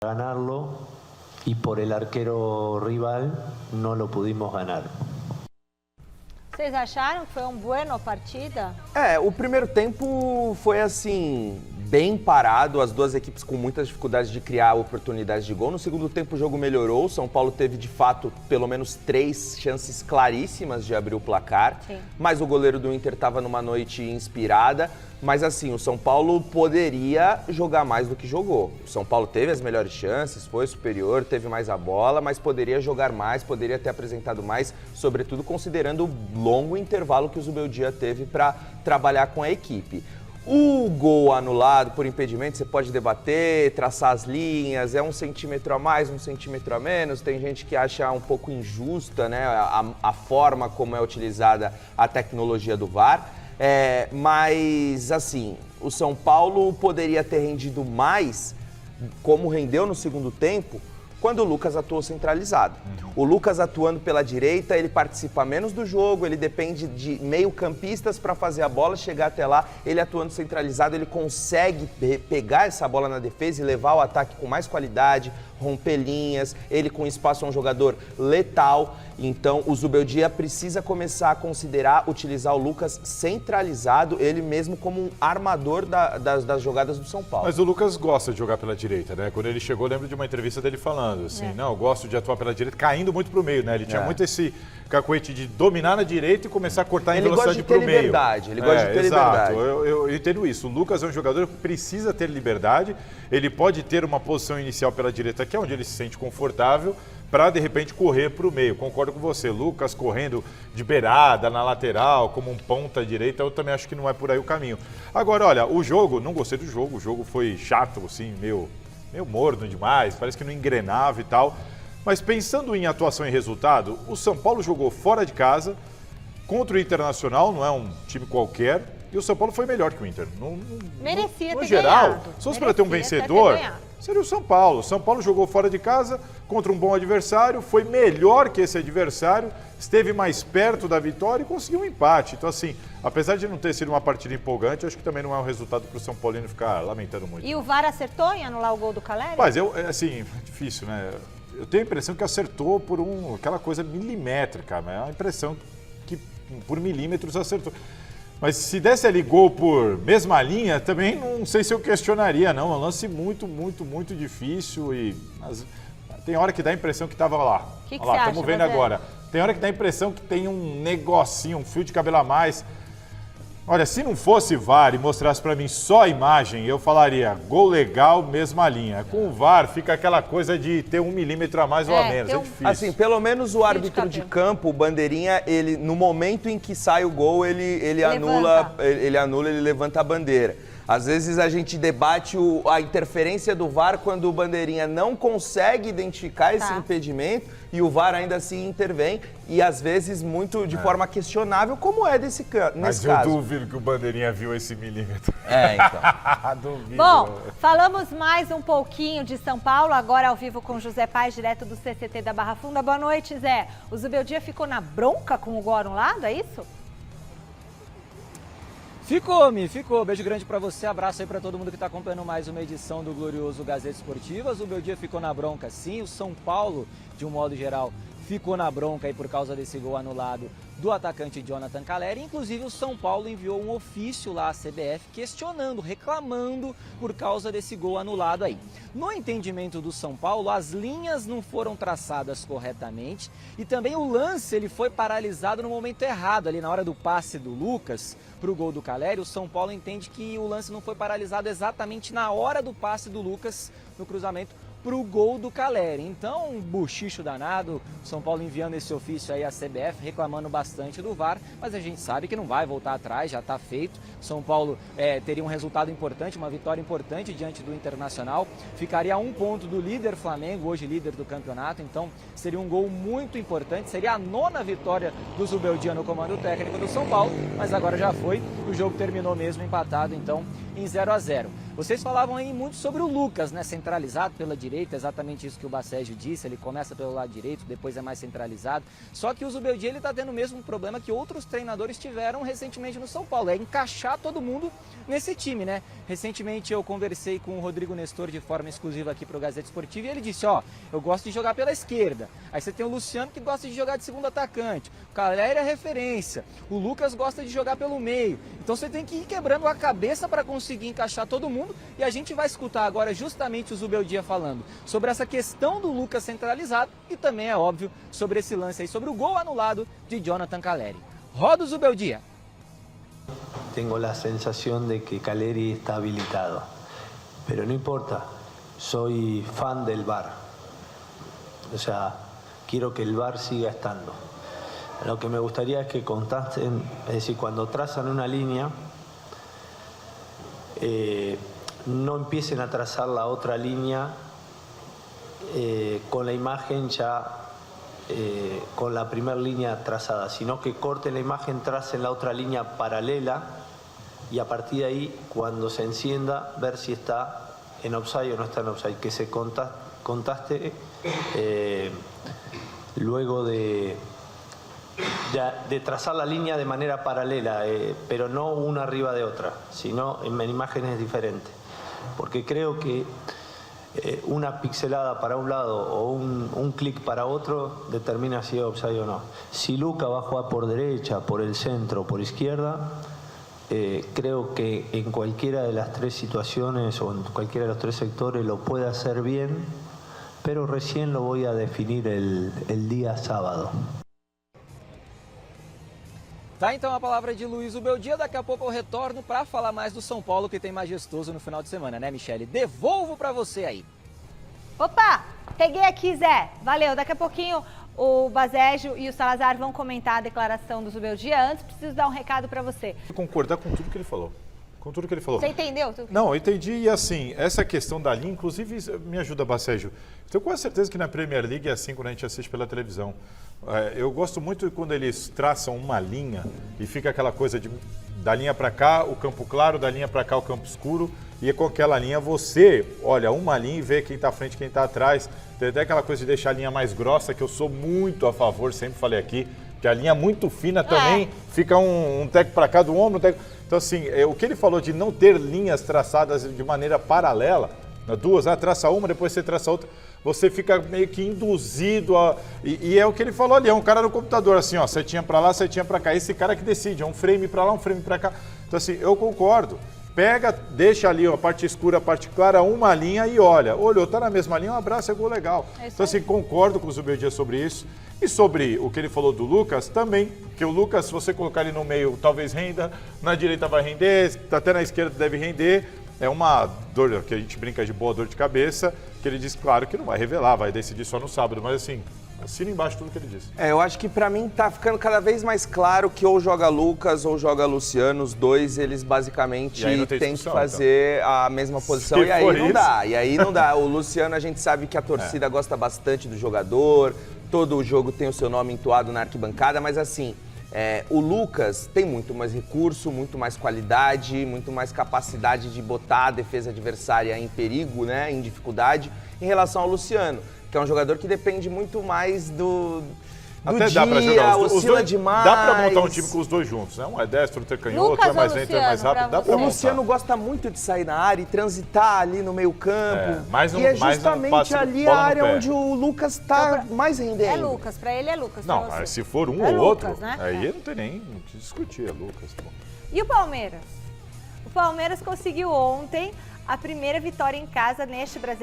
ganarlo y por el arquero rival no lo pudimos ganar. Vocês acharam que foi uma boa partida? O primeiro tempo foi assim, bem parado, as duas equipes com muitas dificuldades de criar oportunidades de gol. No segundo tempo o jogo melhorou, o São Paulo teve de fato pelo menos 3 chances claríssimas de abrir o placar. Sim. Mas o goleiro do Inter estava numa noite inspirada. Mas assim, o São Paulo poderia jogar mais do que jogou. O São Paulo teve as melhores chances, foi superior, teve mais a bola, mas poderia jogar mais, poderia ter apresentado mais, sobretudo considerando o longo intervalo que o Zubeldia teve para trabalhar com a equipe. O gol anulado por impedimento, você pode debater, traçar as linhas, é 1 centímetro a mais, 1 centímetro a menos. Tem gente que acha um pouco injusta, né, a forma como é utilizada a tecnologia do VAR. Mas, assim, o São Paulo poderia ter rendido mais, como rendeu no segundo tempo, quando o Lucas atuou centralizado. O Lucas atuando pela direita, ele participa menos do jogo, ele depende de meio-campistas para fazer a bola chegar até lá. Ele atuando centralizado, ele consegue pegar essa bola na defesa e levar o ataque com mais qualidade, romper linhas. Ele com espaço é um jogador letal. Então o Zubeldia precisa começar a considerar utilizar o Lucas centralizado, ele mesmo como um armador das jogadas do São Paulo. Mas o Lucas gosta de jogar pela direita, né? Quando ele chegou, eu lembro de uma entrevista dele falando assim, não, eu gosto de atuar pela direita, caindo muito pro meio, né? Ele tinha muito esse cacuete de dominar na direita e começar a cortar em velocidade pro meio. Ele gosta de ter liberdade. Eu entendo isso. O Lucas é um jogador que precisa ter liberdade, ele pode ter uma posição inicial pela direita, que é onde ele se sente confortável, para de repente correr para o meio. Concordo com você, Lucas correndo de beirada, na lateral, como um ponta direita, eu também acho que não é por aí o caminho. Agora, olha, o jogo, não gostei do jogo, o jogo foi chato, assim, meio morno demais, parece que não engrenava e tal. Mas pensando em atuação e resultado, o São Paulo jogou fora de casa, contra o Internacional, não é um time qualquer, e o São Paulo foi melhor que o Inter. Merecia no ter geral, ganhado. se fosse para ter um vencedor, seria o São Paulo. O São Paulo jogou fora de casa contra um bom adversário, foi melhor que esse adversário, esteve mais perto da vitória e conseguiu um empate. Então, assim, apesar de não ter sido uma partida empolgante, eu acho que também não é um resultado para o São Paulino ficar lamentando muito. E o VAR acertou em anular o gol do Caleri? Mas assim, difícil, né? Eu tenho a impressão que acertou por aquela coisa milimétrica, mas é uma impressão que por milímetros acertou. Mas se desse ali gol por mesma linha, também não sei se eu questionaria, não. É um lance muito, muito, muito difícil tem hora que dá a impressão que estava lá. O que você acha? Estamos vendo Rogério? agora. Tem hora que dá a impressão que tem um negocinho, um fio de cabelo a mais. Olha, se não fosse VAR e mostrasse para mim só a imagem, eu falaria gol legal, mesma linha. Com o VAR fica aquela coisa de ter 1 milímetro a mais ou a menos, é difícil. Assim, pelo menos o árbitro de campo, o bandeirinha, ele no momento em que sai o gol, ele anula, ele levanta a bandeira. Às vezes a gente debate a interferência do VAR quando o bandeirinha não consegue identificar esse impedimento e o VAR ainda assim intervém e às vezes muito de forma questionável, como é nesse caso. Mas eu duvido que o bandeirinha viu esse milímetro. Então. Duvido. Bom, falamos mais um pouquinho de São Paulo, agora ao vivo com José Paes, direto do CCT da Barra Funda. Boa noite, Zé. O Zubeldia ficou na bronca com o gol anulado, é isso? Ficou. Beijo grande pra você, abraço aí pra todo mundo que tá acompanhando mais uma edição do glorioso Gazeta Esportiva. O Zubeldia ficou na bronca, sim. O São Paulo, de um modo geral, ficou na bronca aí por causa desse gol anulado do atacante Jonathan Caleri. Inclusive, o São Paulo enviou um ofício lá à CBF questionando, reclamando por causa desse gol anulado aí. No entendimento do São Paulo, as linhas não foram traçadas corretamente e também o lance ele foi paralisado no momento errado, ali na hora do passe do Lucas para o gol do Caleri. O São Paulo entende que o lance não foi paralisado exatamente na hora do passe do Lucas no cruzamento para o gol do Caleri. Então, um buchicho danado, São Paulo enviando esse ofício aí à CBF, reclamando bastante do VAR, mas a gente sabe que não vai voltar atrás, já está feito. São Paulo teria um resultado importante, uma vitória importante diante do Internacional, ficaria a 1 ponto do líder Flamengo, hoje líder do campeonato, então seria um gol muito importante, seria a 9ª vitória do Zubeldia no comando técnico do São Paulo, mas agora já foi, o jogo terminou mesmo empatado, então, em 0-0. Vocês falavam aí muito sobre o Lucas, né? Centralizado pela direita, exatamente isso que o Bacégio disse, ele começa pelo lado direito, depois é mais centralizado. Só que o Zubeldia, ele tá tendo o mesmo problema que outros treinadores tiveram recentemente no São Paulo, é encaixar todo mundo nesse time, né? Recentemente eu conversei com o Rodrigo Nestor de forma exclusiva aqui pro Gazeta Esportiva e ele disse, ó, eu gosto de jogar pela esquerda. Aí você tem o Luciano que gosta de jogar de segundo atacante, o Caleri é referência, o Lucas gosta de jogar pelo meio. Então você tem que ir quebrando a cabeça para conseguir encaixar todo mundo e a gente vai escutar agora justamente o Zubeldia falando sobre essa questão do Lucas centralizado e também, é óbvio, sobre esse lance aí, sobre o gol anulado de Jonathan Caleri. Roda o Zubeldia. Tengo la sensación de que Caleri está habilitado, pero no importa, soy fan del VAR, o sea, quiero que el VAR siga estando. Lo que me gustaría es que constaten, es decir, cuando trazan una línea, no empiecen a trazar la otra línea con la imagen ya con la primera línea trazada, sino que corten la imagen, tracen la otra línea paralela y a partir de ahí, cuando se encienda, ver si está en offside o no está en offside, que se contaste luego de trazar la línea de manera paralela, pero no una arriba de otra, sino en imágenes diferentes. Porque creo que una pixelada para un lado o un clic para otro determina si es offside o no. Si Luca va a jugar por derecha, por el centro, por izquierda, creo que en cualquiera de las tres situaciones o en cualquiera de los tres sectores lo puede hacer bien, pero recién lo voy a definir el día sábado. Tá, então a palavra de Luiz Zubeldia, daqui a pouco eu retorno para falar mais do São Paulo que tem majestoso no final de semana, né, Michele? Devolvo para você aí. Opa, peguei aqui, Zé. Valeu, daqui a pouquinho o Bacégio e o Salazar vão comentar a declaração do Zubeldia. Antes, preciso dar um recado para você. Concordar com tudo que ele falou. Com tudo que ele falou. Você entendeu? Não, eu entendi. E assim, essa questão da linha, inclusive, me ajuda, Bacégio. Tenho quase certeza que na Premier League é assim quando a gente assiste pela televisão. Eu gosto muito quando eles traçam uma linha e fica aquela coisa da linha para cá, o campo claro, da linha para cá, o campo escuro. E com aquela linha você olha uma linha e vê quem está à frente, quem está atrás. Tem até aquela coisa de deixar a linha mais grossa, que eu sou muito a favor, sempre falei aqui, que a linha muito fina também fica um teco para cá do ombro, um teco... Então, assim, o que ele falou de não ter linhas traçadas de maneira paralela, duas, traça uma, depois você traça outra, você fica meio que induzido a... E é o que ele falou ali, é um cara no computador, assim, ó, setinha para lá, setinha para cá. Esse cara que decide, é um frame para lá, um frame para cá. Então, assim, eu concordo. Pega, deixa ali a parte escura, a parte clara, uma linha e olha. Olhou, tá na mesma linha, um abraço, é gol legal. Então, assim, concordo com o Zubeldia sobre isso. E sobre o que ele falou do Lucas, também, que o Lucas, se você colocar ele no meio, talvez renda, na direita vai render, até na esquerda deve render. É uma dor, que a gente brinca de boa dor de cabeça, que ele diz, claro, que não vai revelar, vai decidir só no sábado, mas assim, assina embaixo tudo que ele disse. Eu acho que pra mim tá ficando cada vez mais claro que ou joga Lucas ou joga Luciano, os dois, eles basicamente têm que fazer a mesma posição, e aí não dá, O Luciano, a gente sabe que a torcida gosta bastante do jogador, todo o jogo tem o seu nome entoado na arquibancada, mas assim, o Lucas tem muito mais recurso, muito mais qualidade, muito mais capacidade de botar a defesa adversária em perigo, né, em dificuldade, em relação ao Luciano, que é um jogador que depende muito mais do até dia, dá pra jogar os dois, demais. Dá pra montar um time com os dois juntos, né? Um é destro, outro é canhoto, outro é mais lento, é mais rápido, dá pra montar. O Luciano gosta muito de sair na área e transitar ali no meio campo. E é justamente ali a área onde o Lucas tá mais rendendo. É Lucas, pra ele é Lucas. Não, mas se for um ou outro, né? Aí não tem nem o que discutir, é Lucas. Pô. E o Palmeiras? O Palmeiras conseguiu ontem a primeira vitória em casa neste Brasileiro.